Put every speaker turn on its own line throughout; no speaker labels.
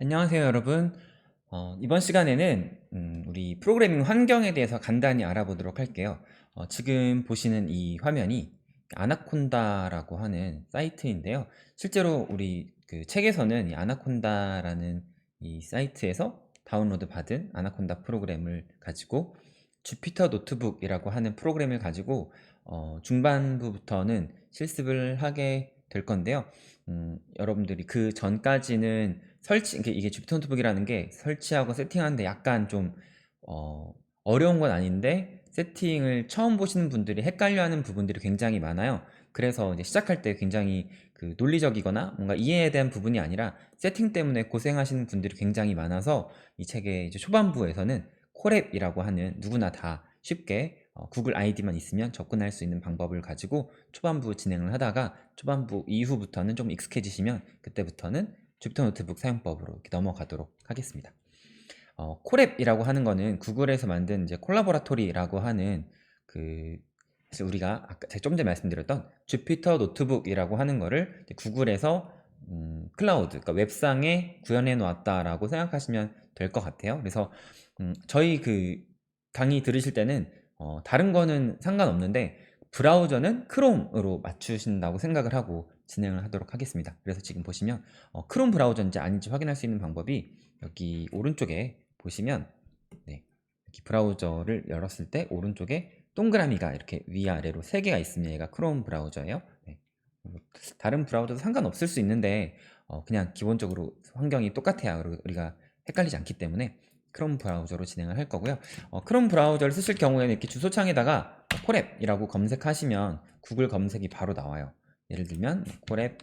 안녕하세요, 여러분. 이번 시간에는 우리 프로그래밍 환경에 대해서 간단히 알아보도록 할게요. 지금 보시는 이 화면이 아나콘다라고 하는 사이트인데요. 실제로 우리 그 책에서는 이 아나콘다라는 이 사이트에서 다운로드 받은 아나콘다 프로그램을 가지고 주피터 노트북이라고 하는 프로그램을 가지고 중반부부터는 실습을 하게 될 건데요. 여러분들이 그 전까지는 이게 주피터 노트북이라는 게 설치하고 세팅하는데 약간 좀 어려운 건 아닌데 세팅을 처음 보시는 분들이 헷갈려하는 부분들이 굉장히 많아요. 그래서 이제 시작할 때 굉장히 그 논리적이거나 뭔가 이해에 대한 부분이 아니라 세팅 때문에 고생하시는 분들이 굉장히 많아서 이 책의 이제 초반부에서는 콜앱이라고 하는 누구나 다 쉽게 구글 아이디만 있으면 접근할 수 있는 방법을 가지고 초반부 진행을 하다가 초반부 이후부터는 좀 익숙해지시면 그때부터는 주피터 노트북 사용법으로 이렇게 넘어가도록 하겠습니다. 콜앱이라고 하는 거는 구글에서 만든 이제 콜라보라토리라고 하는 그 사실 우리가 아까 제가 좀 전에 말씀드렸던 주피터 노트북이라고 하는 거를 구글에서 클라우드, 그러니까 웹상에 구현해 놓았다라고 생각하시면 될 것 같아요. 그래서 저희 그 강의 들으실 때는 다른 거는 상관없는데 브라우저는 크롬으로 맞추신다고 생각을 하고 진행을 하도록 하겠습니다. 그래서 지금 보시면 크롬 브라우저인지 아닌지 확인할 수 있는 방법이 여기 오른쪽에 보시면 네, 여기 브라우저를 열었을 때 오른쪽에 동그라미가 이렇게 위아래로 3개가 있으면 얘가 크롬 브라우저예요. 네. 다른 브라우저도 상관없을 수 있는데 그냥 기본적으로 환경이 똑같아야 우리가 헷갈리지 않기 때문에 크롬 브라우저로 진행을 할 거고요. 크롬 브라우저를 쓰실 경우에는 이렇게 주소창에다가 콜앱이라고 검색하시면 구글 검색이 바로 나와요. 예를 들면 콜앱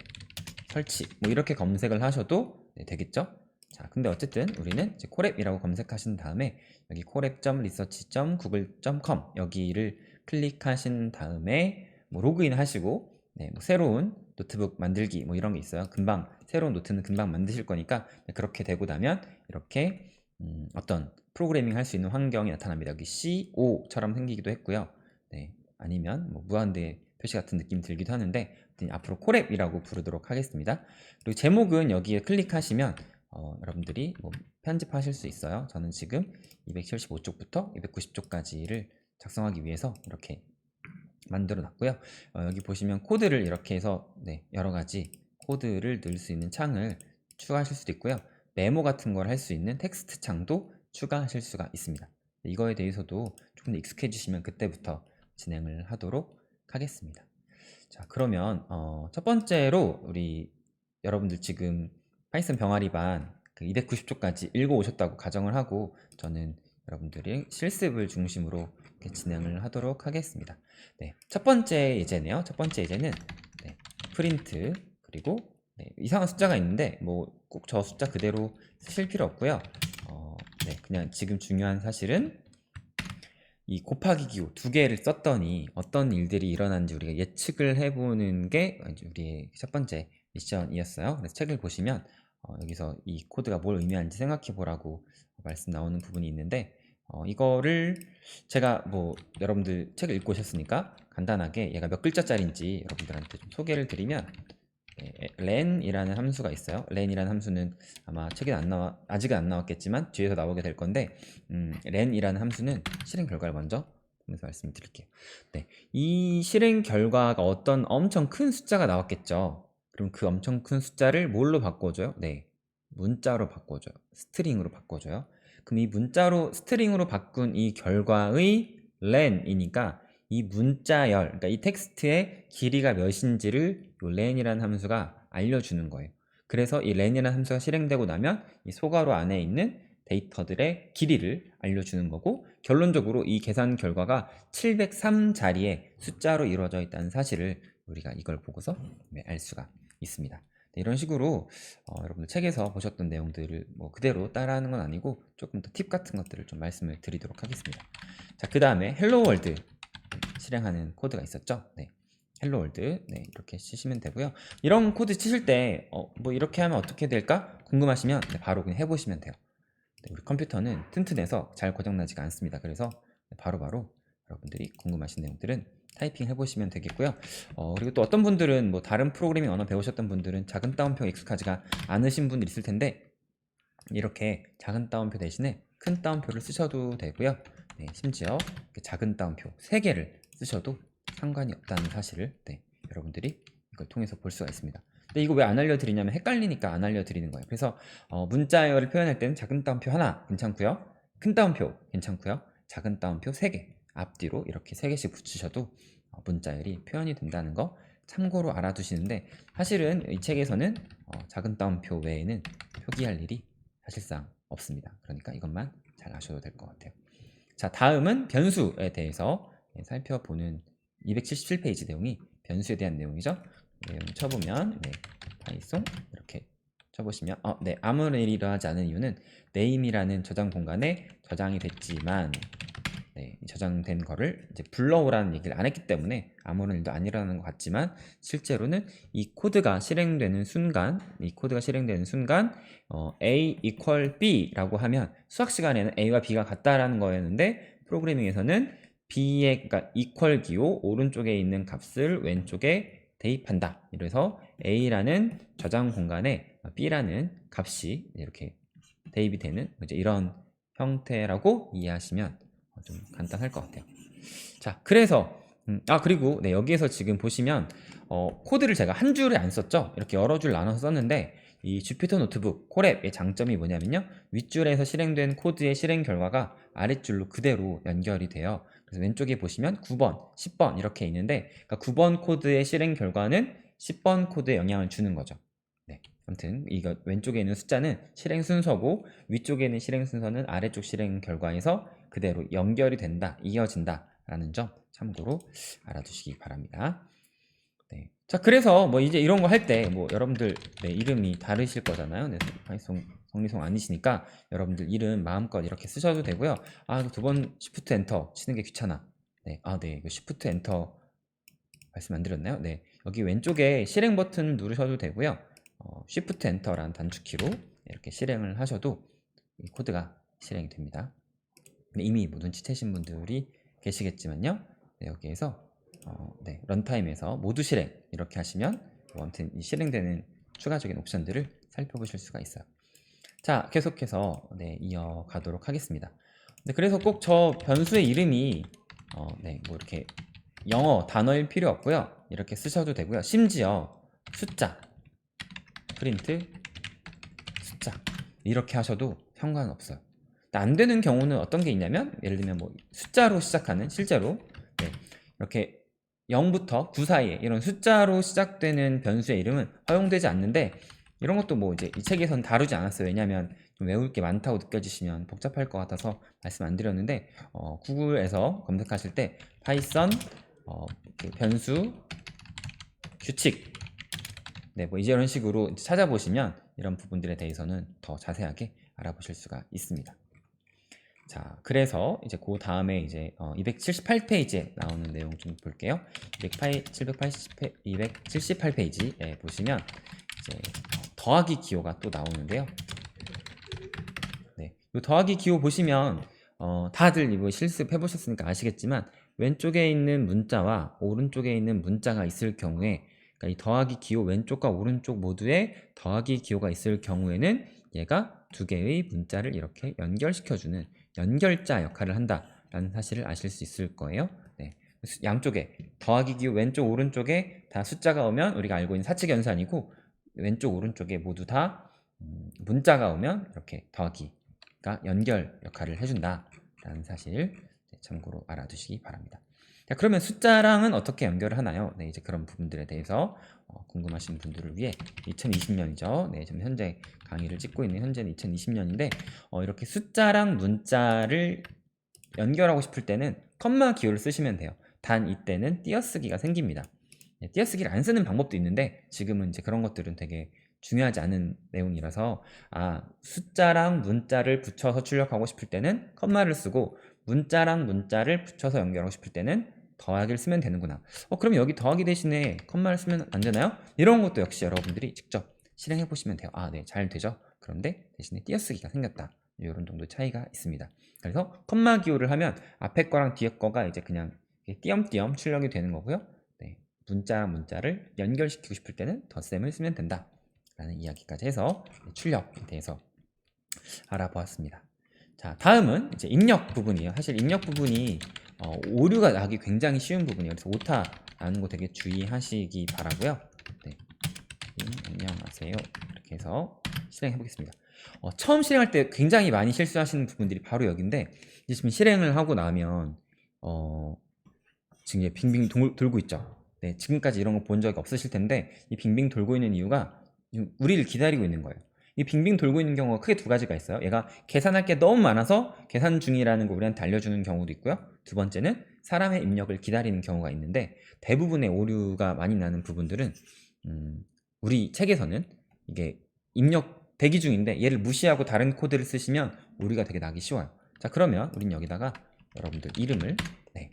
설치 뭐 이렇게 검색을 하셔도 되겠죠. 자, 근데 어쨌든 우리는 이제 콜앱이라고 검색하신 다음에 여기 콜앱.research.google.com 여기를 클릭하신 다음에 뭐 로그인 하시고 뭐 새로운 노트북 만들기 뭐 이런 게 있어요. 금방 새로운 노트는 금방 만드실 거니까 그렇게 되고 나면 이렇게 어떤 프로그래밍 할 수 있는 환경이 나타납니다. 여기 C5처럼 생기기도 했고요. 네, 아니면 뭐 무한대 표시 같은 느낌이 들기도 하는데 앞으로 콜앱이라고 부르도록 하겠습니다. 그리고 제목은 여기에 클릭하시면 여러분들이 뭐 편집하실 수 있어요. 저는 지금 275쪽부터 290쪽까지를 작성하기 위해서 이렇게 만들어 놨고요. 여기 보시면 코드를 이렇게 해서 여러 가지 코드를 넣을 수 있는 창을 추가하실 수도 있고요. 메모 같은 걸 할 수 있는 텍스트 창도 추가하실 수가 있습니다. 이거에 대해서도 조금 더 익숙해지시면 그때부터 진행을 하도록 하겠습니다. 자, 그러면 첫 번째로 우리 여러분들 지금 파이썬 병아리반 그 290쪽까지 읽어 오셨다고 가정을 하고 저는 여러분들이 실습을 중심으로 이렇게 진행을 하도록 하겠습니다. 네, 첫 번째 예제네요. 첫 번째 예제는 프린트 그리고 이상한 숫자가 있는데 뭐 꼭 저 숫자 그대로 쓰실 필요 없고요. 그냥 지금 중요한 사실은 이 곱하기 기호 2개를 썼더니 어떤 일들이 일어난지 우리가 예측을 해보는 게 우리의 첫 번째 미션이었어요. 그래서 책을 보시면 여기서 이 코드가 뭘 의미하는지 생각해 보라고 말씀 나오는 부분이 있는데 이거를 제가 뭐 여러분들 책을 읽고 오셨으니까 간단하게 얘가 몇 글자짜리인지 여러분들한테 좀 소개를 드리면 len이라는 함수가 있어요. len이라는 함수는 아마 책에 아직은 안 나왔겠지만 뒤에서 나오게 될 건데 len이라는 함수는 실행 결과를 먼저 보면서 말씀을 드릴게요. 네, 이 실행 결과가 어떤 엄청 큰 숫자가 나왔겠죠. 그럼 그 엄청 큰 숫자를 뭘로 바꿔줘요? 네, 문자로 바꿔줘요. 스트링으로 바꿔줘요. 그럼 이 문자로 스트링으로 바꾼 이 결과의 len이니까 이 문자열, 그러니까 이 텍스트의 길이가 몇인지를 이 len이라는 함수가 알려주는 거예요. 그래서 이 len이라는 함수가 실행되고 나면 이 소괄호 안에 있는 데이터들의 길이를 알려주는 거고 결론적으로 이 계산 결과가 703자리의 숫자로 이루어져 있다는 사실을 우리가 이걸 보고서 알 수가 있습니다. 이런 식으로 여러분들 책에서 보셨던 내용들을 뭐 그대로 따라하는 건 아니고 조금 더 팁 같은 것들을 좀 말씀을 드리도록 하겠습니다. 자, 그 다음에 헬로 월드 실행하는 코드가 있었죠. 헬로 월드 이렇게 치시면 되고요. 이런 코드 치실 때 뭐 이렇게 하면 어떻게 될까 궁금하시면 바로 그냥 해보시면 돼요. 우리 컴퓨터는 튼튼해서 잘 고장나지가 않습니다. 그래서 바로바로 여러분들이 궁금하신 내용들은 타이핑 해보시면 되겠고요. 그리고 또 어떤 분들은 뭐 다른 프로그래밍 언어 배우셨던 분들은 작은 따옴표 익숙하지가 않으신 분들 있을 텐데 이렇게 작은 따옴표 대신에 큰 따옴표를 쓰셔도 되고요. 네, 심지어 작은 따옴표 3개를 쓰셔도 상관이 없다는 사실을 여러분들이 이걸 통해서 볼 수가 있습니다. 근데 이거 왜 안 알려드리냐면 헷갈리니까 안 알려드리는 거예요. 그래서 문자열을 표현할 때는 작은 따옴표 하나 괜찮고요. 큰 따옴표 괜찮고요. 작은 따옴표 3개 앞뒤로 이렇게 3개씩 붙이셔도 문자열이 표현이 된다는 거 참고로 알아두시는데, 사실은 이 책에서는 작은 따옴표 외에는 표기할 일이 사실상 없습니다. 그러니까 이것만 잘 아셔도 될 것 같아요. 자, 다음은 변수에 대해서 살펴보는 277페이지 내용이 변수에 대한 내용이죠. 내용 쳐보면 파이송 이렇게 쳐보시면 아무런 일이 일어나지 않은 이유는 name이라는 저장 공간에 저장이 됐지만 저장된 거를 이제 불러오라는 얘기를 안 했기 때문에 아무런 일도 안 일어나는 것 같지만, 실제로는 이 코드가 실행되는 순간 A equal B 라고 하면 수학 시간에는 A와 B가 같다라는 거였는데, 프로그래밍에서는 B의 그러니까 equal 기호 오른쪽에 있는 값을 왼쪽에 대입한다. 이래서 A라는 저장 공간에 B라는 값이 이렇게 대입이 되는 이제 이런 형태라고 이해하시면 좀 간단할 것 같아요. 자, 그래서 그리고 여기에서 지금 보시면 코드를 제가 한 줄에 안 썼죠. 이렇게 여러 줄 나눠서 썼는데, 이 주피터 노트북 콜앱의 장점이 뭐냐면요, 윗줄에서 실행된 코드의 실행 결과가 아랫줄로 그대로 연결이 돼요. 그래서 왼쪽에 보시면 9번, 10번 이렇게 있는데, 그러니까 9번 코드의 실행 결과는 10번 코드에 영향을 주는 거죠. 아무튼 이거 왼쪽에 있는 숫자는 실행 순서고, 위쪽에 있는 실행 순서는 아래쪽 실행 결과에서 그대로 연결이 된다, 이어진다 라는 점 참고로 알아두시기 바랍니다. 자, 그래서 뭐 이제 이런 거 할 때 뭐 여러분들 이름이 다르실 거잖아요. 파이송 성리송 아니시니까 여러분들 이름 마음껏 이렇게 쓰셔도 되고요. 두 번 Shift 엔터 치는 게 귀찮아. 이거 Shift 엔터 말씀 안 드렸나요? 여기 왼쪽에 실행 버튼 누르셔도 되고요. Shift 엔터라는 단축키로 이렇게 실행을 하셔도 이 코드가 실행이 됩니다. 이미 뭐 눈치채신 분들이 계시겠지만요. 여기에서 런타임에서 모두 실행 이렇게 하시면 아무튼 이 실행되는 추가적인 옵션들을 살펴보실 수가 있어요. 자, 계속해서 이어가도록 하겠습니다. 그래서 꼭 저 변수의 이름이 뭐 이렇게 영어 단어일 필요 없고요. 이렇게 쓰셔도 되고요. 심지어 숫자 프린트 숫자 이렇게 하셔도 상관없어요. 안 되는 경우는 어떤 게 있냐면, 예를 들면 뭐 숫자로 시작하는, 실제로 이렇게 0부터 9 사이에 이런 숫자로 시작되는 변수의 이름은 허용되지 않는데, 이런 것도 뭐 이제 이 책에서는 다루지 않았어요. 왜냐하면 좀 외울 게 많다고 느껴지시면 복잡할 것 같아서 말씀 안 드렸는데, 구글에서 검색하실 때 파이썬 그 변수 규칙 뭐 이제 이런 식으로 찾아보시면 이런 부분들에 대해서는 더 자세하게 알아보실 수가 있습니다. 자, 그래서 이제 그 다음에 이제 278페이지에 나오는 내용 좀 볼게요. 278페이지에 보시면 이제 더하기 기호가 또 나오는데요. 이 더하기 기호 보시면 다들 이거 실습해 보셨으니까 아시겠지만, 왼쪽에 있는 문자와 오른쪽에 있는 문자가 있을 경우에, 그러니까 이 더하기 기호 왼쪽과 오른쪽 모두에 더하기 기호가 있을 경우에는 얘가 두 개의 문자를 이렇게 연결시켜주는 연결자 역할을 한다라는 사실을 아실 수 있을 거예요. 양쪽에 더하기 기호 왼쪽 오른쪽에 다 숫자가 오면 우리가 알고 있는 사칙 연산이고, 왼쪽 오른쪽에 모두 다 문자가 오면 이렇게 더하기가 연결 역할을 해준다라는 사실 참고로 알아두시기 바랍니다. 자, 그러면 숫자랑은 어떻게 연결을 하나요? 이제 그런 부분들에 대해서 궁금하신 분들을 위해 2020년이죠. 지금 현재 강의를 찍고 있는 현재는 2020년인데, 이렇게 숫자랑 문자를 연결하고 싶을 때는 컴마 기호를 쓰시면 돼요. 단 이때는 띄어쓰기가 생깁니다. 띄어쓰기를 안 쓰는 방법도 있는데, 지금은 이제 그런 것들은 되게 중요하지 않은 내용이라서, 숫자랑 문자를 붙여서 출력하고 싶을 때는 컴마를 쓰고, 문자랑 문자를 붙여서 연결하고 싶을 때는 더하기를 쓰면 되는구나. 그럼 여기 더하기 대신에 컴마를 쓰면 안 되나요? 이런 것도 역시 여러분들이 직접 실행해 보시면 돼요. 네, 잘 되죠? 그런데 대신에 띄어쓰기가 생겼다. 이런 정도 차이가 있습니다. 그래서 컴마 기호를 하면 앞에 거랑 뒤에 거가 이제 그냥 띄엄띄엄 출력이 되는 거고요. 문자랑 문자를 연결시키고 싶을 때는 덧셈을 쓰면 된다 라는 이야기까지 해서 출력에 대해서 알아보았습니다. 자, 다음은 이제 입력 부분이에요. 사실 입력 부분이 오류가 나기 굉장히 쉬운 부분이에요. 그래서 오타 나는 거 되게 주의하시기 바라고요. 네, 안녕하세요. 이렇게 해서 실행해 보겠습니다. 처음 실행할 때 굉장히 많이 실수하시는 부분들이 바로 여기인데, 이제 지금 실행을 하고 나면 지금 빙빙 돌고 있죠. 네, 지금까지 이런 거 본 적이 없으실 텐데, 이 빙빙 돌고 있는 이유가 지금 우리를 기다리고 있는 거예요. 이 빙빙 돌고 있는 경우가 크게 두 가지가 있어요. 얘가 계산할 게 너무 많아서 계산 중이라는 거 우리한테 알려주는 경우도 있고요. 두 번째는 사람의 입력을 기다리는 경우가 있는데, 대부분의 오류가 많이 나는 부분들은 우리 책에서는 이게 입력 대기 중인데 얘를 무시하고 다른 코드를 쓰시면 오류가 되게 나기 쉬워요. 자, 그러면 우린 여기다가 여러분들 이름을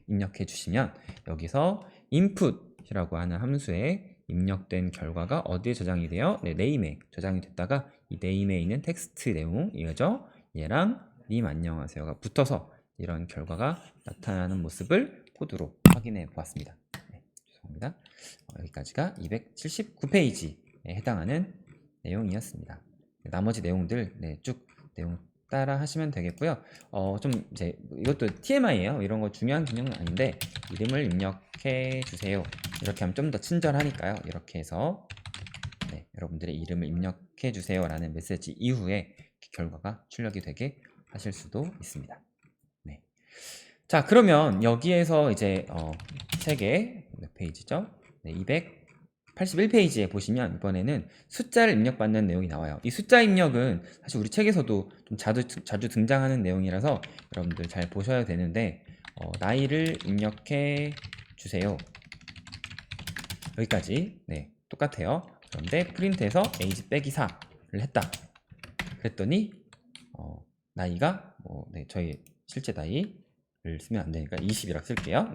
입력해 주시면, 여기서 input이라고 하는 함수에 입력된 결과가 어디에 저장이 돼요? 네임에 저장이 됐다가, 이 네임에 있는 텍스트 내용, 이거죠? 얘랑 님 안녕하세요가 붙어서 이런 결과가 나타나는 모습을 코드로 확인해 보았습니다. 죄송합니다. 여기까지가 279페이지에 해당하는 내용이었습니다. 나머지 내용들 쭉 내용 따라 하시면 되겠고요. 좀 이제 이것도 TMI예요. 이런 거 중요한 기능은 아닌데, 이름을 입력해 주세요. 이렇게 하면 좀 더 친절하니까요. 이렇게 해서 여러분들의 이름을 입력해 주세요 라는 메시지 이후에 결과가 출력이 되게 하실 수도 있습니다. 네. 자, 그러면 여기에서 이제 책의 몇 페이지죠? 281페이지에 보시면 이번에는 숫자를 입력받는 내용이 나와요. 이 숫자 입력은 사실 우리 책에서도 좀 자주 등장하는 내용이라서 여러분들 잘 보셔야 되는데, 나이를 입력해 주세요. 여기까지 똑같아요. 그런데 프린트해서 age 빼기 4를 했다. 그랬더니 나이가 저희 실제 나이를 쓰면 안 되니까 20이라고 쓸게요.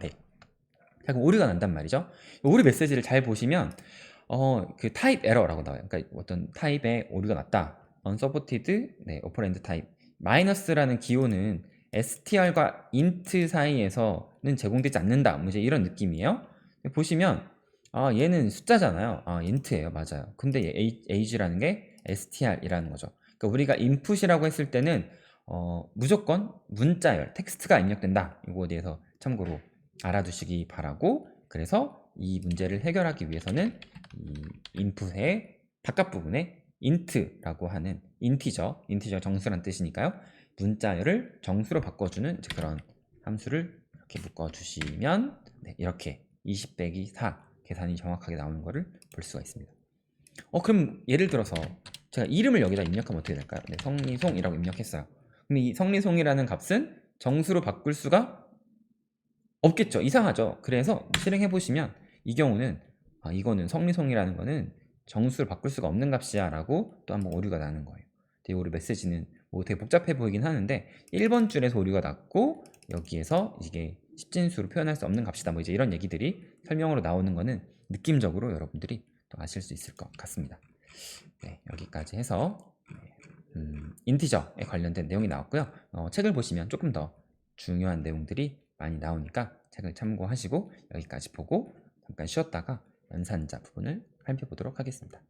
자, 그럼 오류가 난단 말이죠. 오류 메시지를 잘 보시면 그 타입 에러라고 나와요. 그러니까 어떤 타입에 오류가 났다. unsupported 오퍼랜드 타입. 마이너스라는 기호는 str과 int 사이에서는 제공되지 않는다. 뭐 이제 이런 느낌이에요. 보시면 얘는 숫자잖아요. int예요. 맞아요. 근데 얘 age라는 게 str이라는 거죠. 그러니까 우리가 input이라고 했을 때는 무조건 문자열, 텍스트가 입력된다. 이거에 대해서 참고로 알아두시기 바라고, 그래서 이 문제를 해결하기 위해서는 이 인풋의 바깥 부분에 int라고 하는 인티저 정수란 뜻이니까요. 문자열을 정수로 바꿔주는 그런 함수를 이렇게 묶어주시면 이렇게 20 빼기 4 계산이 정확하게 나오는 것을 볼 수가 있습니다. 그럼 예를 들어서 제가 이름을 여기다 입력하면 어떻게 될까요? 성리송이라고 입력했어요. 근데 이 성리송이라는 값은 정수로 바꿀 수가 없겠죠. 이상하죠. 그래서 실행해 보시면 이 경우는 이거는 성리송이라는 거는 정수를 바꿀 수가 없는 값이야 라고 또 한번 오류가 나는 거예요. 이 오류 메시지는 되게 복잡해 보이긴 하는데 1번 줄에서 오류가 났고, 여기에서 이게 십진수로 표현할 수 없는 값이다. 뭐 이제 이런 얘기들이 설명으로 나오는 거는 느낌적으로 여러분들이 또 아실 수 있을 것 같습니다. 여기까지 해서 인티저에 관련된 내용이 나왔고요. 책을 보시면 조금 더 중요한 내용들이 많이 나오니까 책을 참고하시고, 여기까지 보고 잠깐 쉬었다가 연산자 부분을 살펴보도록 하겠습니다.